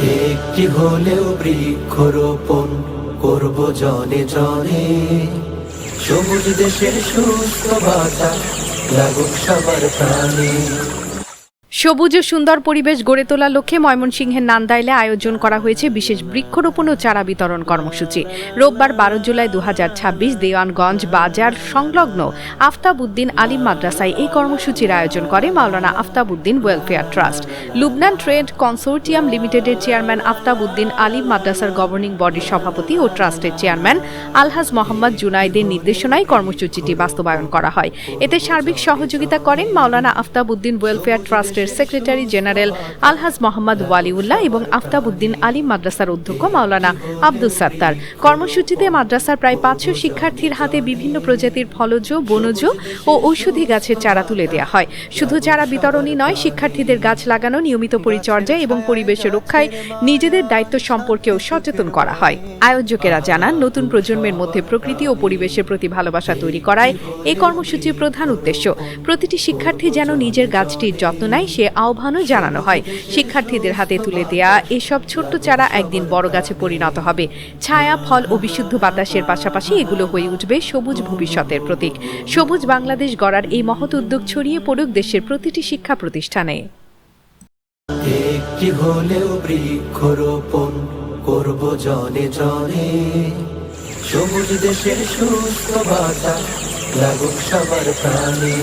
একটি হলেও বৃক্ষরোপণ করব জনে জনে, সবুজ দেশের সুস্থ বাতাস লাগুক সবার প্রাণে। সবুজ ও সুন্দর পরিবেশ গড়ে তোলার লক্ষ্যে ময়মনসিংহের নান্দাইলে আয়োজন করা হয়েছে বিশেষ বৃক্ষরোপণ ও চারা বিতরণ কর্মসূচি। রোববার 12 জুলাই 2026 দেওয়ানগঞ্জ বাজার সংলগ্ন আফতাবউদ্দিন আলিম মাদ্রাসায় এই কর্মসূচির আয়োজন করে Maulana Aftabuddin welfare trust. Lubnan trade consortium লিমিটেডের চেয়ারম্যান আফতাবউদ্দিন আলিম মাদ্রাসার গভর্নিং বডির সভাপতি ও ট্রাস্টের চেয়ারম্যান আলহাজ মোহাম্মদ জুনাইদের নির্দেশনায় কর্মসূচিটি বাস্তবায়ন করা হয়। এতে সার্বিক সহযোগিতা করেন মাওলানা আফতাবউদ্দিন ওয়েলফেয়ার ট্রাস্টের সেক্রেটারি জেনারেল আলহাজ মোহাম্মদ ওয়ালিউল্লাহ এবং আফতাবউদ্দিন আলিম মাদ্রাসার অধ্যক্ষ মাওলানা আব্দুস সাত্তার। কর্মসূচিতে মাদ্রাসার প্রায় 500 শিক্ষার্থীর হাতে বিভিন্ন প্রজাতির ফলজ, বনজ ও ঔষধি গাছের চারা তুলে দেওয়া হয়। শুধু চারা বিতরণই নয়, শিক্ষার্থীদের গাছ লাগানো, নিয়মিত পরিচর্যা এবং পরিবেশ রক্ষায় নিজেদের দায়িত্ব সম্পর্কেও সচেতন করা হয়। আয়োজকেরা জানান, নতুন প্রজন্মের মধ্যে প্রকৃতি ও পরিবেশের প্রতি ভালোবাসা তৈরি করাই এই কর্মসূচির প্রধান উদ্দেশ্য। প্রতিটি শিক্ষার্থী যেন নিজের গাছটির যত্ন নেয় সে আহ্বানও জানানো হয়। শিক্ষার্থীদের হাতে তুলে দেয়া এসব ছোট্ট চারা একদিন বড় গাছে পরিণত হবে। ছায়া, ফল ও বিশুদ্ধ বাতাসের পাশাপাশি এগুলো হয়ে উঠবে সবুজ ভবিষ্যতের প্রতীক। সবুজ বাংলাদেশ গড়ার এই মহৎ উদ্যোগ ছড়িয়ে পড়ুক দেশের প্রতিটি শিক্ষা প্রতিষ্ঠানে। একটি হলেও বৃক্ষরোপণ করব জনে জনে, সবুজ দেশের সুস্থ বাতাস লাগুক সবার প্রাণে।